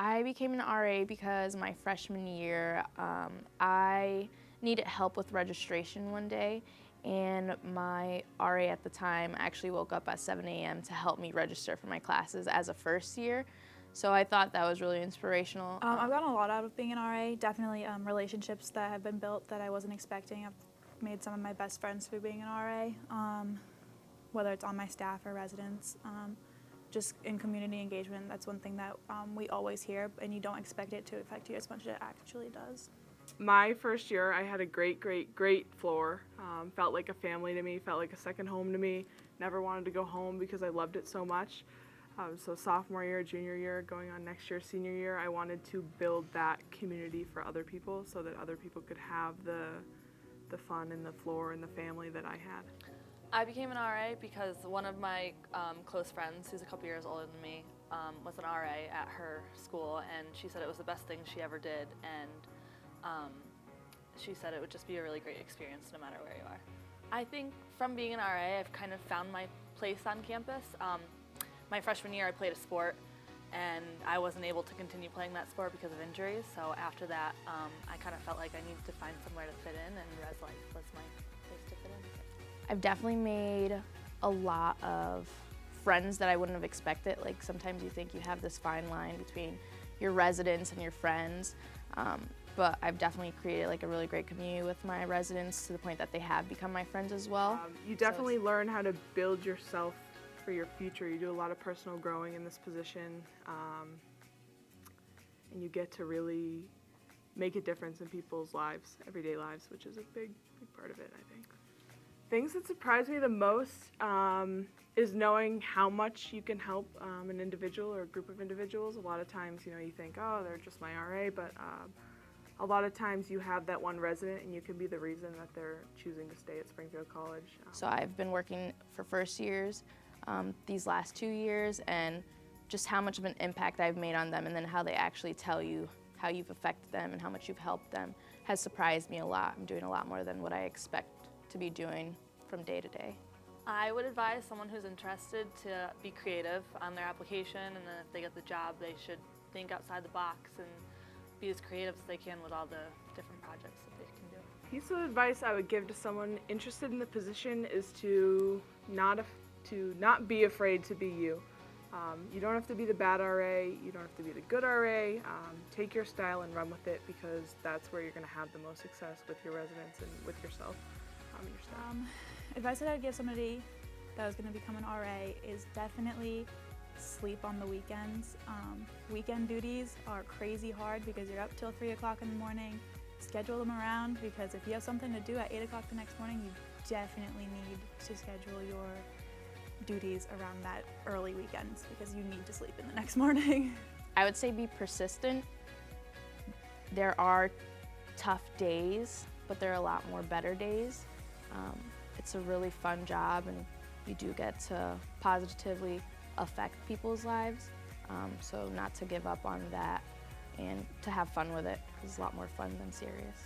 I became an RA because my freshman year, I needed help with registration one day, and my RA at the time actually woke up at 7 a.m. to help me register for my classes as a first year. So I thought that was really inspirational. I've gotten a lot out of being an RA, definitely relationships that have been built that I wasn't expecting. I've made some of my best friends through being an RA, whether it's on my staff or residents. Just in community engagement, that's one thing that we always hear, and you don't expect it to affect you as much as it actually does. My first year, I had a great floor. Felt like a family to me, felt like a second home to me. Never wanted to go home because I loved it so much. So sophomore year, junior year, going on next year, senior year, I wanted to build that community for other people so that other people could have the fun and the floor and the family that I had. I became an RA because one of my close friends, who's a couple years older than me, was an RA at her school, and she said it was the best thing she ever did, and she said it would just be a really great experience no matter where you are. I think from being an RA, I've kind of found my place on campus. My freshman year, I played a sport, and I wasn't able to continue playing that sport because of injuries, so after that, I kind of felt like I needed to find somewhere to fit in, and Res Life was my place to fit in. I've definitely made a lot of friends that I wouldn't have expected. Like sometimes you think you have this fine line between your residents and your friends, but I've definitely created like a really great community with my residents to the point that they have become my friends as well. You definitely learn how to build yourself for your future. You do a lot of personal growing in this position, and you get to really make a difference in people's lives, everyday lives, which is a big part of it, I think. Things that surprise me the most is knowing how much you can help an individual or a group of individuals. A lot of times, you think, oh, they're just my RA, but a lot of times you have that one resident and you can be the reason that they're choosing to stay at Springfield College. So I've been working for first years these last 2 years, and just how much of an impact I've made on them, and then how they actually tell you how you've affected them and how much you've helped them has surprised me a lot. I'm doing a lot more than what I expect to be doing from day to day. I would advise someone who's interested to be creative on their application, and then if they get the job, they should think outside the box and be as creative as they can with all the different projects that they can do. Piece of advice I would give to someone interested in the position is to not be afraid to be you. You don't have to be the bad RA, you don't have to be the good RA. Take your style and run with it, because that's where you're going to have the most success with your residents and with yourself and your staff. Advice that I would give somebody that was going to become an RA is definitely sleep on the weekends. Weekend duties are crazy hard because you're up till 3 o'clock in the morning. Schedule them around, because if you have something to do at 8 o'clock the next morning, you definitely need to schedule your duties around that early weekends, because you need to sleep in the next morning. I would say be persistent. There are tough days, but there are a lot more better days. It's a really fun job, and you do get to positively affect people's lives. So not to give up on that, and to have fun with it, because it's a lot more fun than serious.